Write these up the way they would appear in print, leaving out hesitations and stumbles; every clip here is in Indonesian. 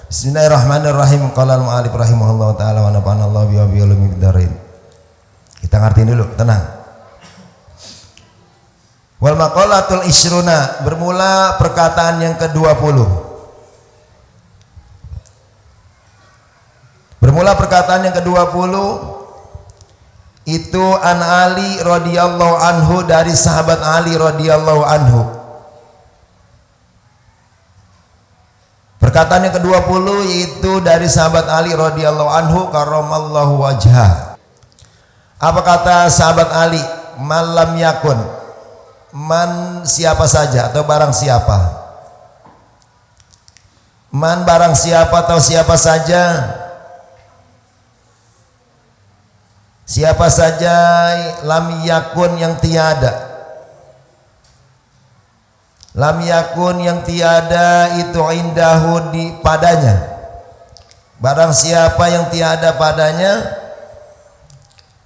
Bismillahirrahmanirrahim. Qala al-mu'allif rahimahullahu taala wa nafa'ana Allah bi ulumid darain. Kita ngerti dulu, tenang. Wal maqalatul isyruna, bermula perkataan yang ke-20. Bermula perkataan yang ke-20 itu an Ali radhiyallahu anhu, dari sahabat Ali radhiyallahu anhu. Perkataan yang ke-20 yaitu dari sahabat Ali radhiyallahu anhu karramallahu wajhah. Apa kata sahabat Ali? Malam yakun, man siapa saja atau barang siapa. Man barang siapa atau siapa saja. Siapa saja lam yakun yang tiada. Lam yakun yang tiada itu indahu di padanya. Barang siapa yang tiada padanya,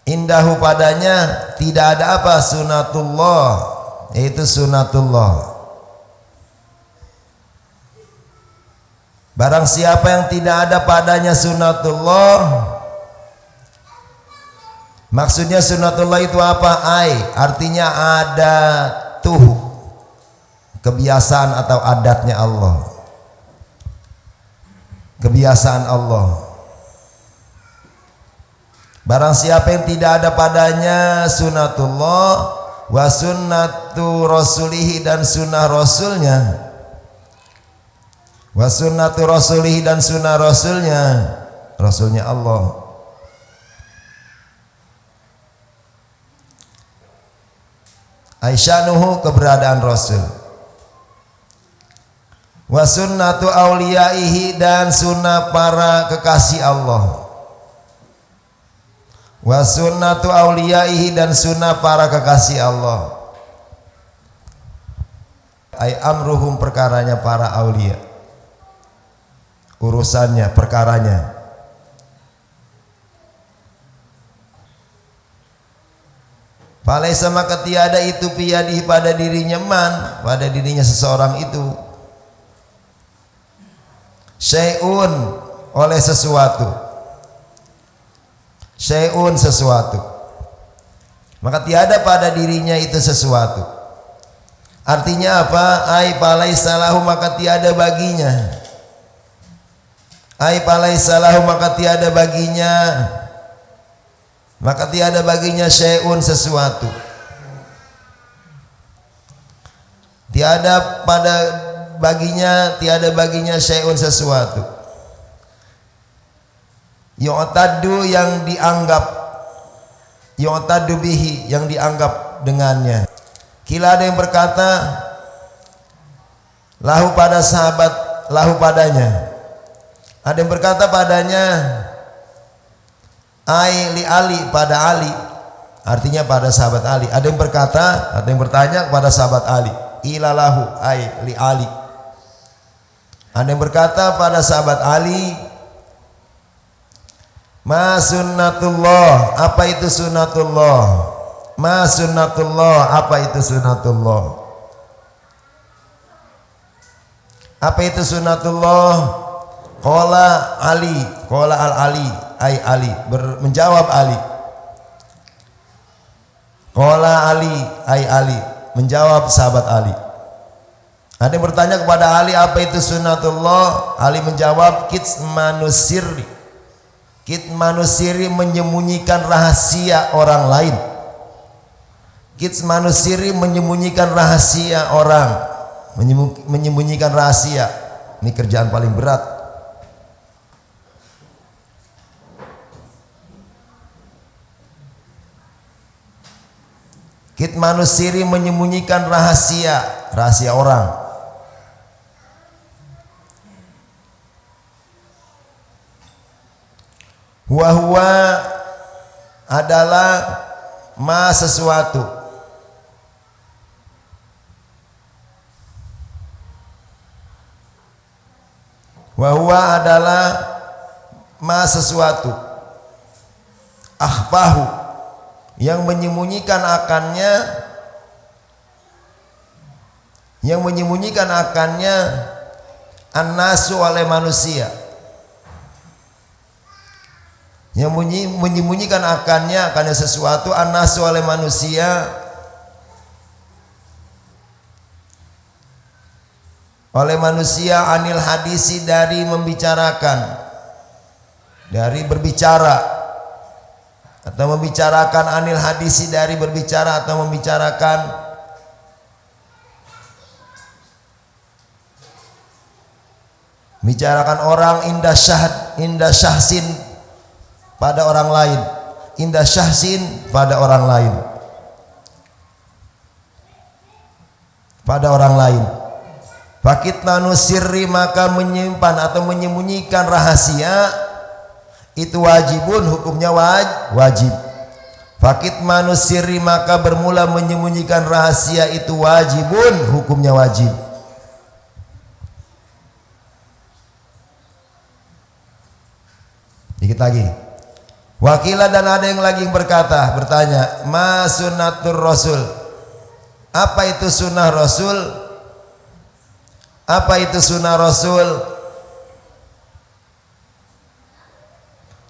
indahu padanya tidak ada apa? Sunatullah, yaitu sunatullah. Barang siapa yang tidak ada padanya sunatullah, maksudnya sunatullah itu apa? Artinya ada kebiasaan atau adatnya Allah. Kebiasaan Allah. Barang siapa yang tidak ada padanya sunatullah wa sunnatu rasulihi, dan sunnah rasulnya. Wa sunnatu rasulihi, dan sunnah rasulnya, rasulnya Allah. Aisyanuhu, keberadaan Rasul. Wa sunnatu auliyaihi, dan sunnah para kekasih Allah. Wa sunnatu auliyaihi, dan sunnah para kekasih Allah. Ay amruhum, perkaranya para aulia, urusannya, perkaranya. Falaisa, maka tiada itu piyadihi pada dirinya man, pada dirinya seseorang itu, syai'un oleh sesuatu, syai'un sesuatu, maka tiada pada dirinya itu sesuatu. Artinya apa? Ai falaisa lahu, maka tiada baginya. Ai falaisa lahu, maka tiada baginya, maka tiada baginya syai'un sesuatu. Tiada pada baginya, tiada baginya syai'un sesuatu. Yu'taddu, yang dianggap, yu'taddu bihi, yang dianggap dengannya. Kila, ada yang berkata lahu pada sahabat, lahu padanya. Ada yang berkata padanya ai li Ali, pada Ali, artinya pada sahabat Ali. Ada yang berkata, ada yang bertanya kepada sahabat Ali, ilalahu ai li Ali. Ada yang berkata pada sahabat Ali, ma sunnatullah, apa itu sunnatullah? Ma sunnatullah, apa itu sunnatullah? Apa itu sunnatullah? Qala Ali, qala al-Ali, ai Ali, menjawab Ali. Qala Ali, ai Ali, menjawab sahabat Ali. Ada yang bertanya kepada Ali, apa itu sunnatullah? Ali menjawab, kitmanus sirri. Kitmanus sirri, menyembunyikan rahasia orang lain. Kitmanus sirri, menyembunyikan rahasia orang, menyembunyikan rahasia. Ini kerjaan paling berat. Kitmanus sirri, menyembunyikan rahasia, rahasia orang. Huwa adalah ma sesuatu. Huwa adalah ma sesuatu. Akhfahu, yang menyembunyikan akannya, yang menyembunyikan akannya an-nasu, oleh manusia. yang menyembunyikan akannya sesuatu annasu oleh manusia, anil hadisi dari membicarakan, dari berbicara, atau membicarakan anil hadisi dari berbicara atau membicarakan orang indah syahsin pada orang lain, indah syahsin pada orang lain, fakitna nusirri maka menyimpan atau menyembunyikan rahasia itu wajibun, hukumnya wajib. Fakitna nusirri maka bermula menyembunyikan rahasia itu wajibun, hukumnya wajib. Dikit lagi. Wakilah dan ada yang lagi berkata, bertanya, ma sunnatur rasul? Apa itu sunnah rasul? Apa itu sunnah rasul?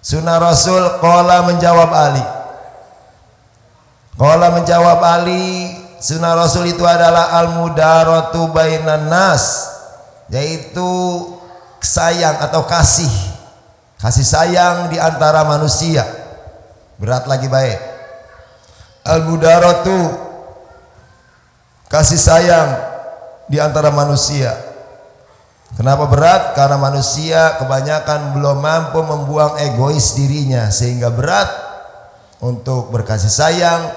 Sunnah rasul, qala menjawab Ali. Sunnah rasul itu adalah al-mudaratu bainan nas, yaitu sayang atau kasih sayang di antara manusia. Berat lagi baik. Al-mudaratu, kasih sayang di antara manusia. Kenapa berat? Karena manusia kebanyakan belum mampu membuang egois dirinya, sehingga berat untuk berkasih sayang,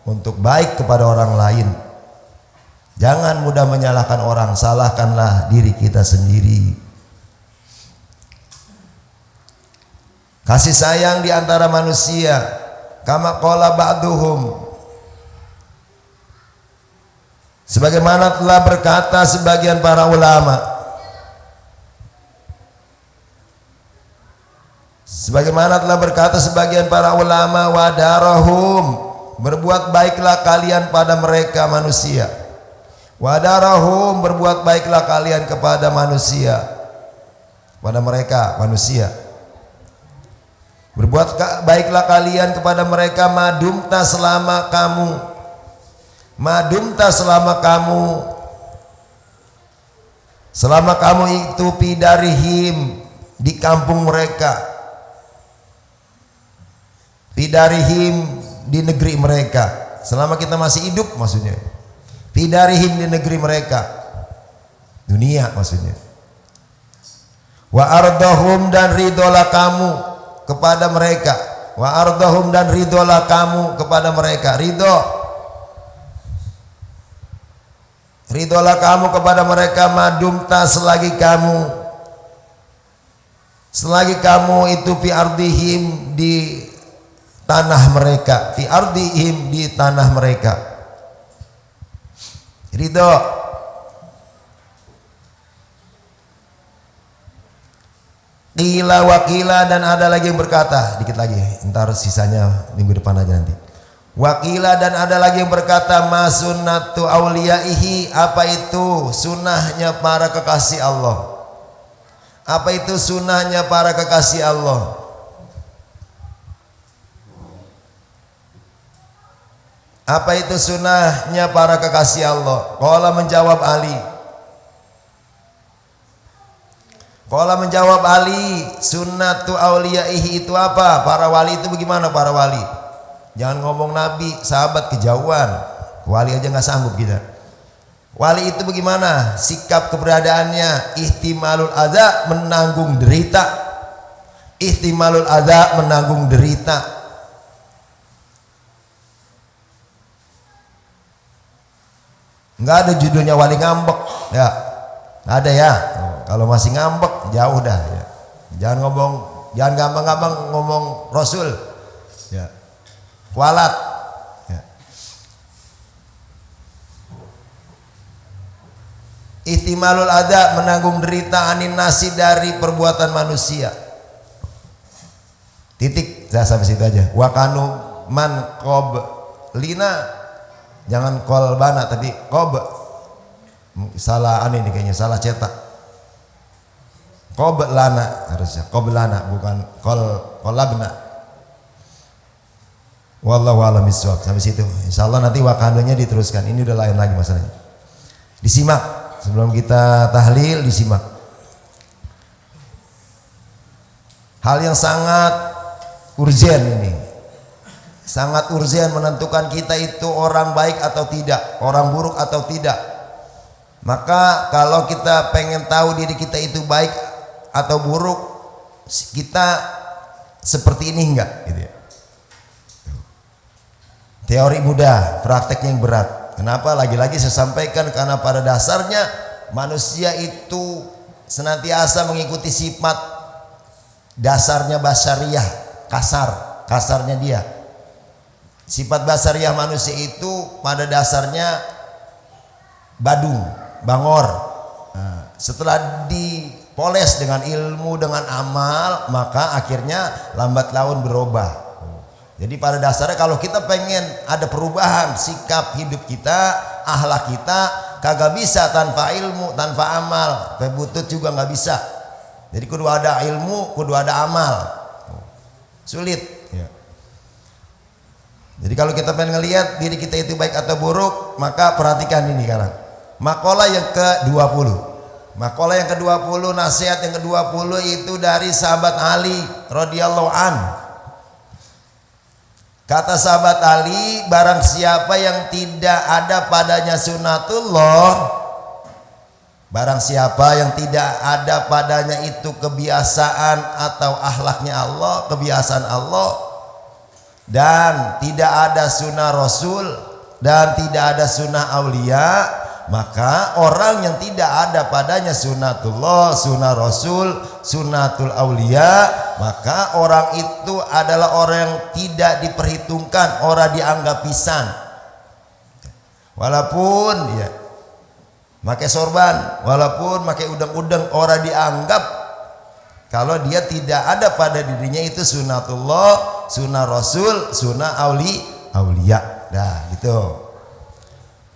untuk baik kepada orang lain. Jangan mudah menyalahkan orang, salahkanlah diri kita sendiri. Kasih sayang di antara manusia, kama qala ba'duhum, sebagaimana telah berkata sebagian para ulama, wadarahum, berbuat baiklah kalian pada mereka manusia. Wadarahum, berbuat baiklah kalian kepada manusia, pada mereka manusia. Berbuat baiklah kalian kepada mereka madumta selama kamu itu pidarihim, di kampung mereka, pidarihim di negeri mereka, selama kita masih hidup maksudnya. Pidarihim di negeri mereka, dunia maksudnya. Wa ardahum, dan ridolah kamu kepada mereka. Wa ardahum, dan ridolah kamu kepada mereka. Ridolah kamu kepada mereka madumta, selagi kamu itu fi ardihim, di tanah mereka. Fi ardihim, di tanah mereka. Ridho. Qila wakila, dan ada lagi yang berkata, dikit lagi, ntar sisanya minggu depan aja nanti. Wakila, dan ada lagi yang berkata, ma sunnatu auliyaihi, apa itu sunnahnya para kekasih Allah? Apa itu sunnahnya para kekasih Allah? Apa itu sunnahnya para kekasih Allah? Qala menjawab Ali, sunnatu auliyaihi itu apa? Para wali itu bagaimana para wali? Jangan ngomong nabi, sahabat kejauhan. Wali aja nggak sanggup kita. Wali itu bagaimana? Sikap keberadaannya, ihtimalul adza, menanggung derita. Ihtimalul adza, menanggung derita. Nggak ada judulnya wali ngambek, ya. Nggak ada ya. Kalau masih ngambek jauh dah ya. Jangan gampang-gampang ngomong Rasul. Ya. Kualat. Ya. Ihtimalul adza, menanggung derita anin nasi, dari perbuatan manusia. Titik, saya sampai situ aja. Wa kanu man qablina, jangan kolbana tapi qob. Salah ini kayaknya, salah cetak. Qoblana harusnya, qoblana bukan qolabna. Wallahu a'lam bishawab. Sampai situ. Insyaallah nanti wakanunya diteruskan. Ini udah lain lagi masalahnya. Disimak sebelum kita tahlil, disimak. Hal yang sangat urgen ini. Sangat urgen menentukan kita itu orang baik atau tidak, orang buruk atau tidak. Maka kalau kita pengen tahu diri kita itu baik atau buruk, kita seperti ini enggak gitu ya. Teori mudah, prakteknya yang berat. Kenapa? Lagi-lagi saya sampaikan karena pada dasarnya manusia itu senantiasa mengikuti sifat dasarnya basariyah, kasarnya dia. Sifat basariyah manusia itu pada dasarnya badung, bangor. Nah, setelah dipoles dengan ilmu, dengan amal, maka akhirnya lambat laun berubah. Jadi pada dasarnya kalau kita pengen ada perubahan sikap hidup kita, akhlak kita, kagak bisa tanpa ilmu, tanpa amal. Butut juga nggak bisa. Jadi kudu ada ilmu, kudu ada amal. Sulit. Ya. Jadi kalau kita pengen ngelihat diri kita itu baik atau buruk, maka perhatikan ini sekarang. Makalah yang ke-20. Makalah yang ke-20, nasihat yang ke-20 itu dari sahabat Ali radhiyallahu an. Kata sahabat Ali, barang siapa yang tidak ada padanya sunnatullah, barang siapa yang tidak ada padanya itu kebiasaan atau akhlaknya Allah, kebiasaan Allah, dan tidak ada sunnah Rasul dan tidak ada sunnah aulia, maka orang yang tidak ada padanya sunnatullah, sunnah Rasul, sunnatul aulia, maka orang itu adalah orang yang tidak diperhitungkan, orang dianggap pisan. Walaupun ya pakai sorban, walaupun pakai udang-udang, orang dianggap kalau dia tidak ada pada dirinya itu sunnatullah, sunnah Rasul, sunnah aulia. Nah, gitu.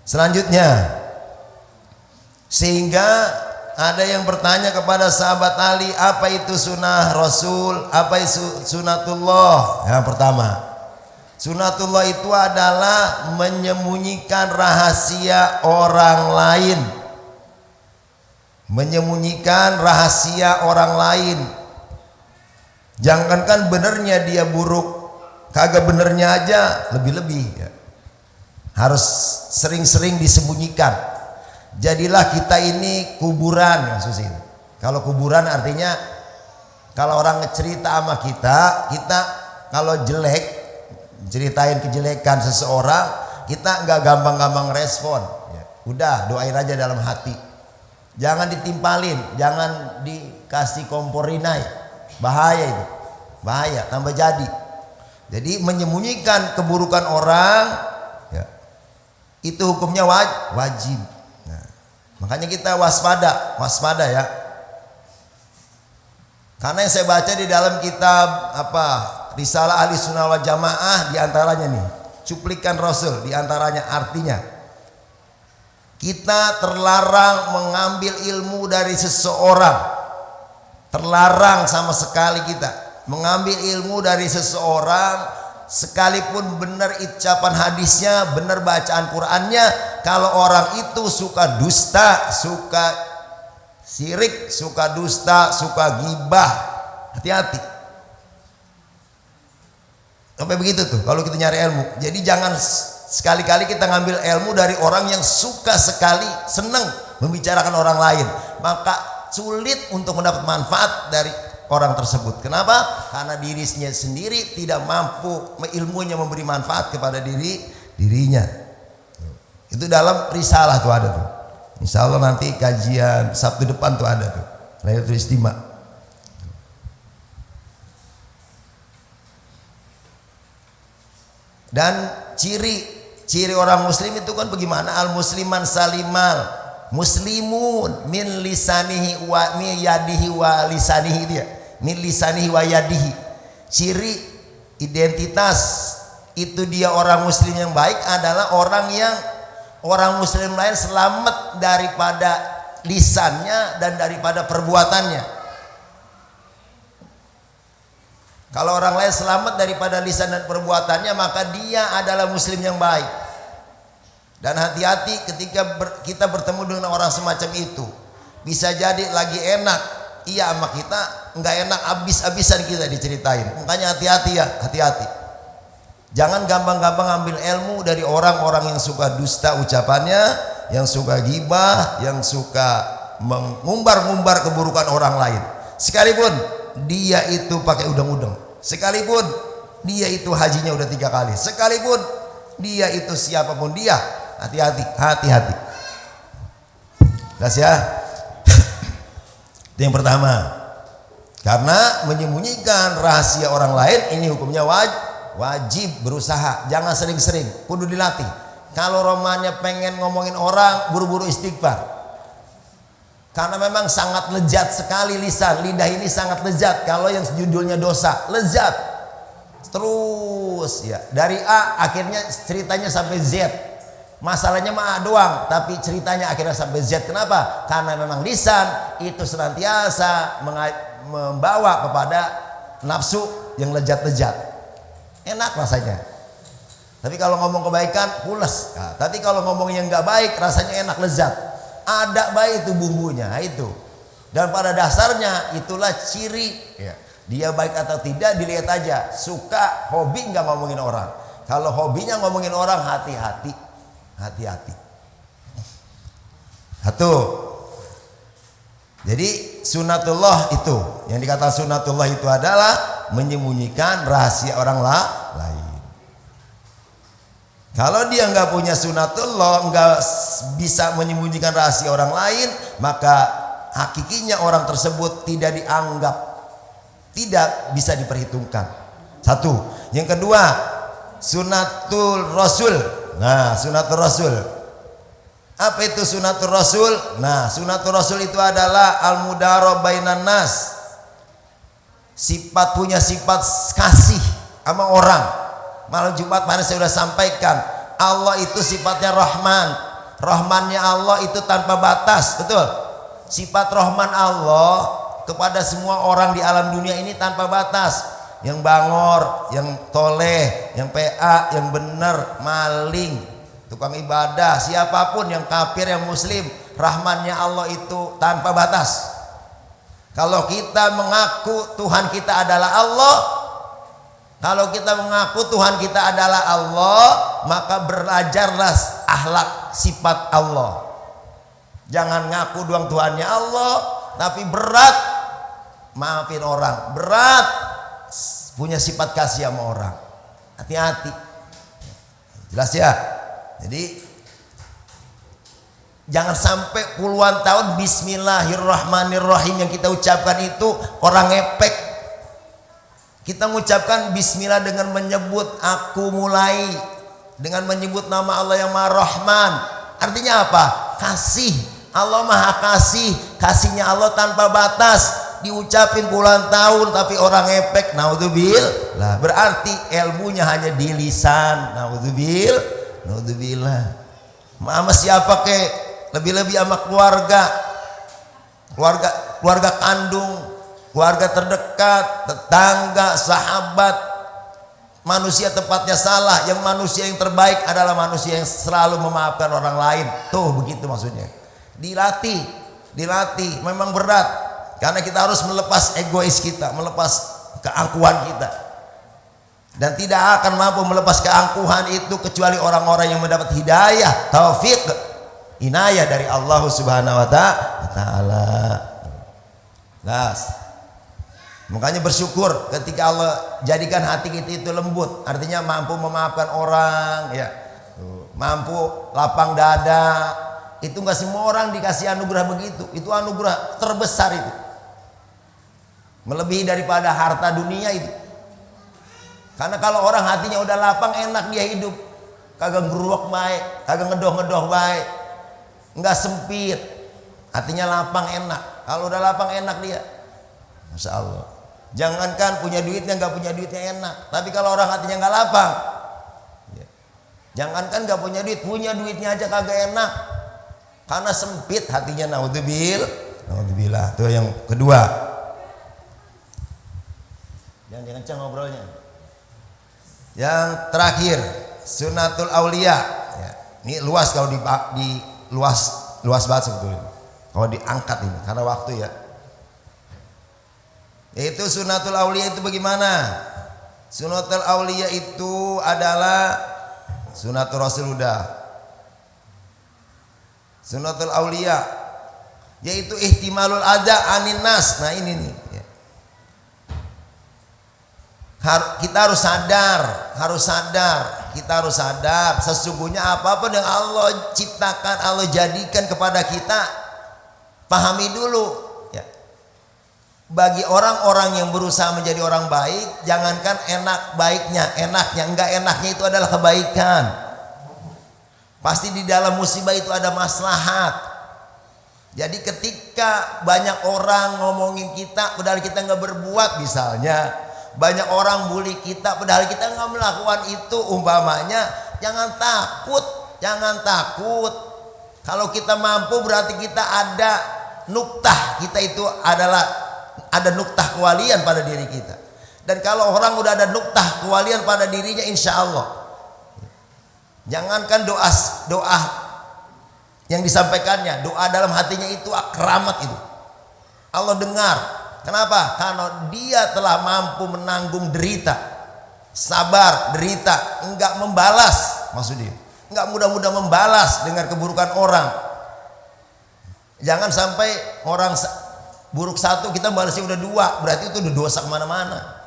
Selanjutnya, sehingga ada yang bertanya kepada sahabat Ali, apa itu sunnah Rasul, apa itu sunnatullah? Yang pertama, sunnatullah itu adalah menyembunyikan rahasia orang lain. Menyembunyikan rahasia orang lain. Jangankan benernya dia buruk, kagak benernya aja lebih-lebih ya. Harus sering-sering disembunyikan. Jadilah kita ini kuburan maksudnya. Kalau kuburan artinya kalau orang ngecerita sama kita kalau jelek, ceritain kejelekan seseorang, kita nggak gampang-gampang respon. Ya, udah doain aja dalam hati. Jangan ditimpalin, jangan dikasih komporinai. Bahaya itu. Bahaya, tambah jadi. Jadi menyembunyikan keburukan orang ya, itu hukumnya wajib. Makanya kita waspada ya. Karena yang saya baca di dalam kitab Risalah Ahli Sunnah wal Jamaah diantaranya nih, cuplikan Rasul diantaranya artinya kita terlarang mengambil ilmu dari seseorang. Terlarang sama sekali kita mengambil ilmu dari seseorang. Sekalipun benar ucapan hadisnya, benar bacaan Qur'annya, kalau orang itu suka dusta, suka syirik, suka dusta, suka gibah, hati-hati. Sampai begitu tuh kalau kita nyari ilmu. Jadi jangan sekali-kali kita ngambil ilmu dari orang yang suka sekali, senang membicarakan orang lain. Maka sulit untuk mendapat manfaat dari orang tersebut. Kenapa? Karena dirinya sendiri tidak mampu ilmunya memberi manfaat kepada dirinya. Itu dalam risalah tuh ada tuh. Insya Allah nanti kajian Sabtu depan tuh ada tuh. Lailatul Istimewa. Dan ciri orang muslim itu kan bagaimana? Al musliman salimal muslimun min lisanihi wa min yadihi wa lisanihi dia. Min lisanihi wa yadihi. Ciri identitas itu dia orang muslim yang baik adalah orang yang orang muslim lain selamat daripada lisannya dan daripada perbuatannya. Kalau orang lain selamat daripada lisan dan perbuatannya, maka dia adalah muslim yang baik. Dan hati-hati ketika kita bertemu dengan orang semacam itu. Bisa jadi lagi enak, iya sama kita, enggak enak habis-habisan kita diceritain. Makanya hati-hati ya, hati-hati. Jangan gampang-gampang ambil ilmu dari orang-orang yang suka dusta ucapannya, yang suka ghibah, yang suka mengumbar-ngumbar keburukan orang lain. Sekalipun dia itu pakai udang-udang, sekalipun dia itu hajinya udah 3 kali, sekalipun dia itu siapapun dia, hati-hati, hati-hati. Jelas ya? Itu yang pertama. Karena menyembunyikan rahasia orang lain ini hukumnya wajib berusaha, jangan sering-sering, kudu dilatih. Kalau romannya pengen ngomongin orang, buru-buru istighfar. Karena memang sangat lezat sekali lisan, lidah ini sangat lezat. Kalau yang judulnya dosa, lezat. Terus ya, dari A akhirnya ceritanya sampai Z. Masalahnya mah A doang, tapi ceritanya akhirnya sampai Z. Kenapa? Karena memang lisan itu senantiasa membawa kepada nafsu yang lezat-lezat. Enak rasanya. Tapi kalau ngomong kebaikan, pules. Nah, tapi kalau ngomong yang nggak baik, rasanya enak, lezat. Ada baik itu bumbunya itu, dan pada dasarnya itulah ciri ya. Dia baik atau tidak dilihat aja. Suka hobi nggak ngomongin orang. Kalau hobinya ngomongin orang, hati-hati, hati-hati. Satu. Jadi sunatullah itu, yang dikatakan sunatullah itu adalah menyembunyikan rahasia orang lain. Kalau dia nggak punya sunatullah, nggak bisa menyembunyikan rahasia orang lain, maka hakikinya orang tersebut tidak dianggap, tidak bisa diperhitungkan. Satu. Yang kedua, sunatul rasul. Nah, sunatul rasul. Apa itu sunatul rasul? Nah, sunatul rasul itu adalah al-mudarah bainan nas. Punya sifat kasih sama orang. Malam Jumat kemarin saya sudah sampaikan, Allah itu sifatnya Rahman. Rahmannya Allah itu tanpa batas, betul? Sifat Rahman Allah kepada semua orang di alam dunia ini tanpa batas. Yang bangor, yang toleh, yang PA, yang benar, maling, tukang ibadah, siapapun, yang kafir, yang muslim, Rahmannya Allah itu tanpa batas. Kalau kita mengaku Tuhan kita adalah Allah, kalau kita mengaku Tuhan kita adalah Allah, maka belajarlah akhlak sifat Allah. Jangan ngaku doang Tuhannya Allah, tapi berat maafin orang, berat punya sifat kasih sama orang. Hati-hati. Jelas ya? Jadi jangan sampai puluhan tahun Bismillahirrahmanirrahim yang kita ucapkan itu orang ngepek. Kita mengucapkan bismillah dengan menyebut aku mulai, dengan menyebut nama Allah yang Maha Rahman. Artinya apa? Kasih. Allah Maha Kasih. Kasihnya Allah tanpa batas. Diucapin puluhan tahun tapi orang ngepek. Naudzubillah. Berarti ilmunya hanya di lisan. Naudzubillah. Sama siapa kek? Lebih-lebih sama keluarga kandung, keluarga terdekat, tetangga, sahabat. Manusia tepatnya salah. Yang manusia yang terbaik adalah manusia yang selalu memaafkan orang lain. Tuh begitu maksudnya. Dilatih. Memang berat, karena kita harus melepas egois kita, melepas keangkuhan kita. Dan tidak akan mampu melepas keangkuhan itu kecuali orang-orang yang mendapat hidayah, taufik, inayah dari Allah Subhanahu wa ta'ala. Makanya bersyukur ketika Allah jadikan hati kita itu lembut, artinya mampu memaafkan orang, ya, mampu lapang dada. Itu nggak semua orang dikasih anugerah begitu. Itu anugerah terbesar itu, melebihi daripada harta dunia itu. Karena kalau orang hatinya udah lapang, enak dia hidup, kagak geruak baik, kagak ngedoh baik, nggak sempit, hatinya lapang, enak. Kalau udah lapang enak dia, Masya Allah. Jangankan punya duitnya, nggak punya duitnya enak. Tapi kalau orang hatinya nggak lapang, ya, jangankan nggak punya duit, punya duitnya aja kagak enak, karena sempit hatinya. Naudzubillah. Itu yang kedua. Yang Jangan kencang ngobrolnya. Yang terakhir, sunatul aulia. Ya, ini luas kalau di luas banget sebetulnya. Kalau diangkat ini karena waktu ya. Yaitu sunatul aulia itu bagaimana? Sunatul aulia itu adalah sunatul rasul udah. Sunatul aulia yaitu ihtimalul adza anin nas. Nah ini nih ya. Kita harus sadar sesungguhnya apapun yang Allah ciptakan, Allah jadikan kepada kita, pahami dulu ya. Bagi orang-orang yang berusaha menjadi orang baik, jangankan enaknya, enggak enaknya itu adalah kebaikan. Pasti di dalam musibah itu ada maslahat. Jadi ketika banyak orang ngomongin kita padahal kita nggak berbuat, misalnya banyak orang bully kita padahal kita nggak melakukan itu, umpamanya, jangan takut. Kalau kita mampu berarti kita ada nuktah, kita itu ada nuktah kewalian pada diri kita. Dan kalau orang udah ada nuktah kewalian pada dirinya, insya Allah, jangankan doa yang disampaikannya, doa dalam hatinya itu keramat itu Allah dengar. Kenapa? Karena dia telah mampu menanggung derita, sabar derita, enggak membalas, maksudnya enggak mudah-mudah membalas dengan keburukan orang. Jangan sampai orang buruk satu kita balasnya udah dua, berarti itu udah dosa kemana-mana.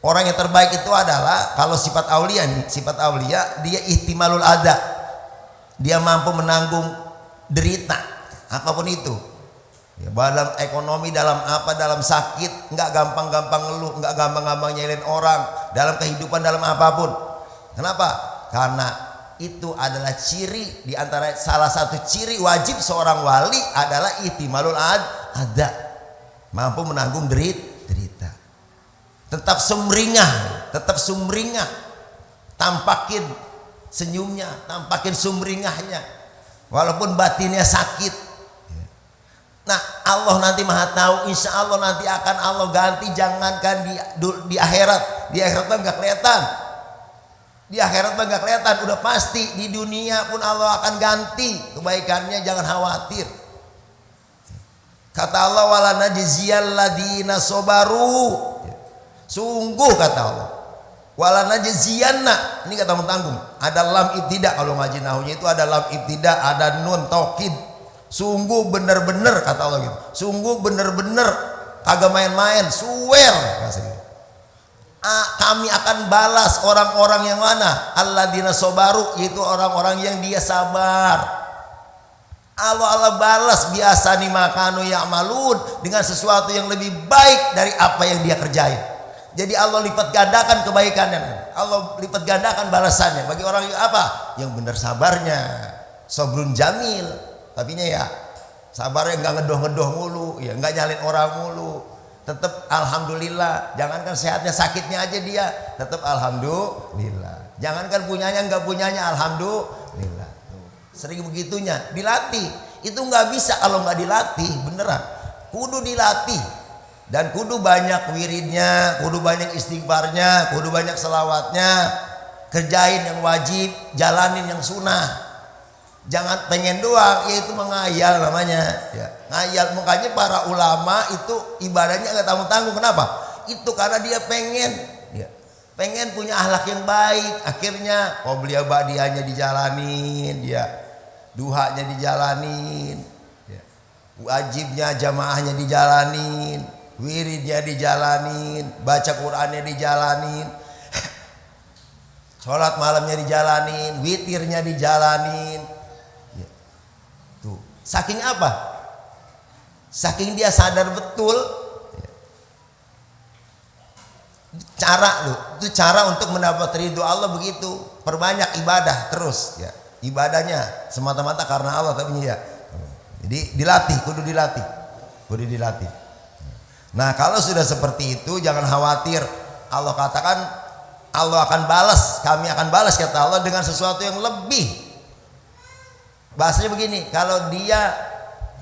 Orang yang terbaik itu adalah kalau sifat aulia nih, sifat aulia dia ihtimalul adza, dia mampu menanggung derita apapun itu. Ya, dalam ekonomi, dalam apa, dalam sakit, nggak gampang-gampang ngeluh, nggak gampang-gampang nyelin orang, dalam kehidupan, dalam apapun. Kenapa? Karena itu adalah ciri di antara salah satu ciri wajib seorang wali adalah ihtimalul adza, mampu menanggung derita. Tetap sumringah, tampakin senyumnya, tampakin sumringahnya, walaupun batinnya sakit. Nah Allah nanti maha tahu, insya Allah nanti akan Allah ganti. Jangankan di akhirat, di akhirat mah nggak kelihatan, udah pasti. Di dunia pun Allah akan ganti kebaikannya, jangan khawatir. Kata Allah, wala najziyal ladina sobaru, sungguh kata Allah, wala najziyanna, ini kata tanggung, ada lam ibtida. Kalau ngaji nahunya itu ada lam ibtida, ada nun taukid. Sungguh bener-bener kata Allah gitu. Sungguh bener-bener kagak main-main, swear. Kami akan balas orang-orang yang mana? Alladzina sobaru, yaitu orang-orang yang dia sabar. Allah balas biasa nih makanu ya'malun, dengan sesuatu yang lebih baik dari apa yang dia kerjain. Jadi Allah lipat gandakan kebaikannya. Allah lipat gandakan balasannya bagi orang yang apa? Yang benar sabarnya. Sabrun jamil. Tapinya ya sabarnya nggak ngedoh mulu, ya nggak nyalin orang mulu, tetap alhamdulillah. Jangankan sehatnya, sakitnya aja dia tetap alhamdulillah. Jangankan punyanya, nggak punyanya, alhamdulillah. Sering begitunya, dilatih. Itu nggak bisa kalau nggak dilatih, beneran. Kudu dilatih dan kudu banyak wiridnya, kudu banyak istighfarnya, kudu banyak selawatnya. Kerjain yang wajib, jalanin yang sunnah. Jangan pengen doang, yaitu mengayal namanya ya. Ngayal, makanya para ulama itu ibadahnya nggak tanggung-tanggung. Kenapa? Itu karena dia pengen punya akhlak yang baik. Akhirnya qobliyah ba'diyahnya dijalanin, dia duhanya dijalanin ya. Wajibnya jamaahnya dijalanin, wiridnya dijalanin, baca Qur'annya dijalanin, sholat malamnya dijalanin, witirnya dijalanin. Saking apa? Saking dia sadar betul itu cara untuk mendapat ridho Allah begitu. Perbanyak ibadah terus ya. Ibadahnya semata-mata karena Allah tapi ya. Jadi kudu dilatih. Nah, kalau sudah seperti itu jangan khawatir. Allah katakan Allah akan balas, kami akan balas kata Allah dengan sesuatu yang lebih. Bahasanya begini, kalau dia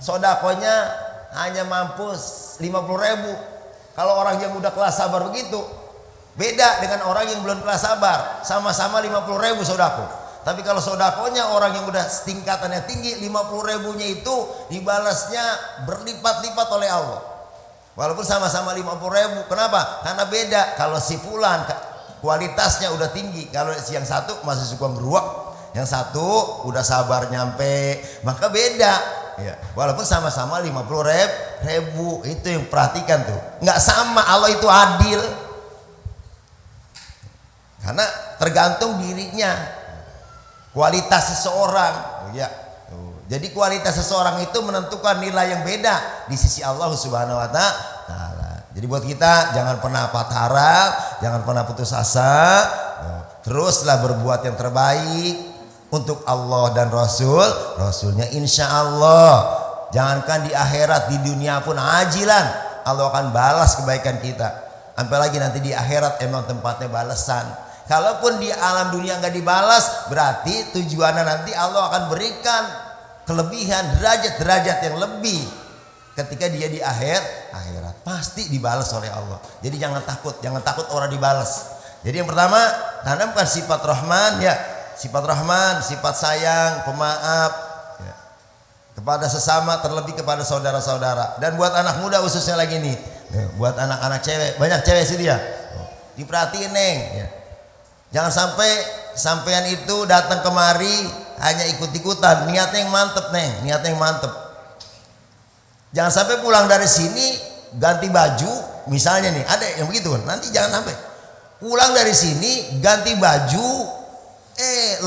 sodakonya hanya mampu 50.000, Kalau orang yang udah kelas sabar begitu, beda dengan orang yang belum kelas sabar. Sama-sama 50.000 sodako. Tapi kalau sodakonya orang yang udah tingkatannya tinggi, 50.000-nya itu dibalasnya berlipat-lipat oleh Allah. Walaupun sama-sama 50.000. Kenapa? Karena beda. Kalau si fulan kualitasnya udah tinggi. Kalau si yang satu masih suka ngeruak, yang satu udah sabar nyampe, maka beda. Ya. Walaupun sama-sama 50.000, itu yang perhatikan tuh. Nggak sama, Allah itu adil. Karena tergantung dirinya. Kualitas seseorang, ya. Jadi kualitas seseorang itu menentukan nilai yang beda di sisi Allah Subhanahu wa taala. Jadi buat kita jangan pernah patah harap, jangan pernah putus asa. Teruslah berbuat yang terbaik untuk Allah dan Rasulnya, insya Allah. Jangankan di akhirat, di dunia pun ajilan Allah akan balas kebaikan kita. Apalagi nanti di akhirat emang tempatnya balasan. Kalaupun di alam dunia nggak dibalas, berarti tujuannya nanti Allah akan berikan kelebihan, derajat-derajat yang lebih ketika dia di akhirat pasti dibalas oleh Allah. Jadi jangan takut orang dibalas. Jadi yang pertama, tanamkan sifat Rahman, ya, sifat Rahman, sifat sayang, pemaaf, ya, kepada sesama, terlebih kepada saudara-saudara. Dan buat anak muda khususnya lagi nih, ya, buat anak-anak cewek, banyak cewek sih dia, diperhatiin neng, ya. Jangan sampai sampean itu datang kemari hanya ikut-ikutan, niatnya yang mantep neng, niatnya yang mantep. Jangan sampai pulang dari sini ganti baju, misalnya nih ada yang begitu, nanti jangan sampai pulang dari sini ganti baju,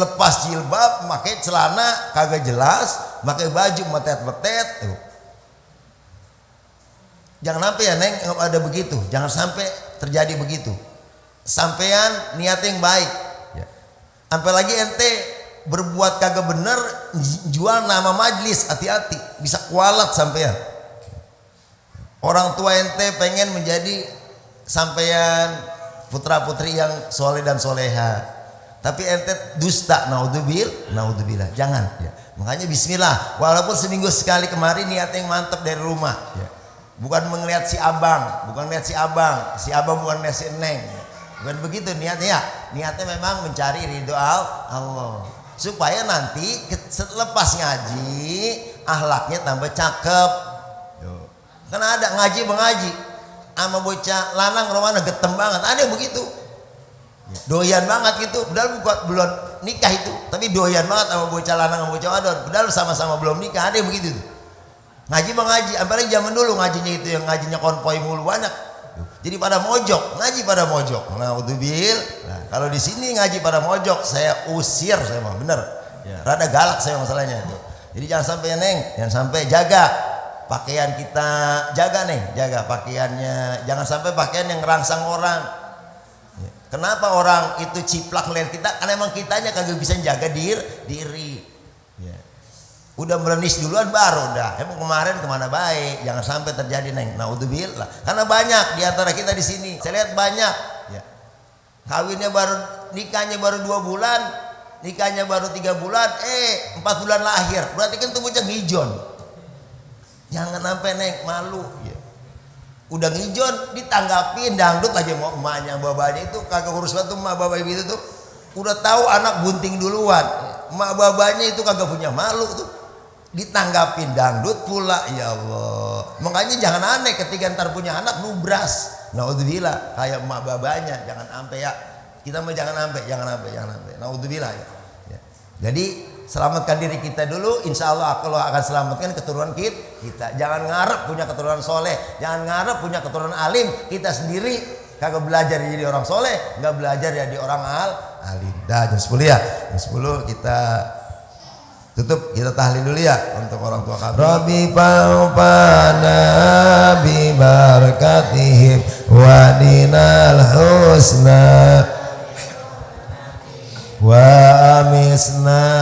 lepas jilbab, pakai celana kagak jelas, pakai baju metet-metet. Jangan sampai ya neng ada begitu, jangan sampai terjadi begitu. Sampean niat yang baik, ya. Sampai lagi ente berbuat kagak bener, jual nama majlis, hati-hati, bisa kualat sampean. Orang tua ente pengen menjadi sampean putra-putri yang soleh dan soleha, tapi ente dusta, naudzubillah, jangan. Ya. Makanya bismillah, walaupun seminggu sekali kemari niat yang mantep dari rumah, ya. Bukan melihat si abang, bukan lihat si abang bukan lihat si neng. Bukan begitu niatnya, niatnya memang mencari ridho Allah, supaya nanti selepas ngaji akhlaknya tambah cakep. Karena ada ngaji mengaji sama bocah lanang romana getem banget, ada yang begitu, doyan banget gitu, padahal belum nikah itu, tapi doyan banget sama bocah lanang sama bocah wadon, padahal sama-sama belum nikah, ada yang begitu tuh. Ngaji mengaji, apalagi zaman dulu ngajinya itu yang ngajinya konvoy mulu banyak. Jadi pada mojok, ngaji pada mojok. Naudzubil. Nah, kalau di sini ngaji pada mojok, saya usir, saya mah bener. Ya, rada galak saya masalahnya itu. Jadi jangan sampai neng, jangan sampai jaga pakaian kita, jaga neng, jaga pakaiannya. Jangan sampai pakaian yang ngerangsang orang. Ya. Kenapa orang itu ciplak lihat kita? Karena emang kitanya kagak bisa jaga diri. Ya. Udah melenis duluan baru dah. Emang kemarin kemana baik? Jangan sampai terjadi neng. Naudzubillah. Karena banyak di antara kita di sini. Saya lihat banyak. Ya. Kawinnya baru, nikahnya baru 2 bulan, nikahnya baru 3 bulan, 4 bulan lahir. Berarti kan tuh bocah ngijon. Jangan sampai neng, malu. Ya. Udah ngijon ditanggapin dangdut aja mau emaknya babanya itu kagak urus banget tuh emak bapak itu tuh. Udah tahu anak bunting duluan. Emak babanya itu kagak punya malu tuh. Ditanggapin dangdut pula, ya Allah. Makanya jangan aneh ketika ntar punya anak nubras. Naudzubillah, kayak emak babanya, jangan sampai ya. Kita mah jangan sampai. Naudzubillah ya. Ya. Jadi selamatkan diri kita dulu, insya Allah Allah akan selamatkan keturunan kita. Jangan ngarep punya keturunan soleh, jangan ngarep punya keturunan alim. Kita sendiri kagak belajar jadi orang soleh, nggak belajar jadi orang alim. Dah jam 10 ya, jam 10 kita tutup, kita tahlil dulu ya untuk orang tua kami. Rabbi fa'fana bi barakatihim wa dinal husna wa amisna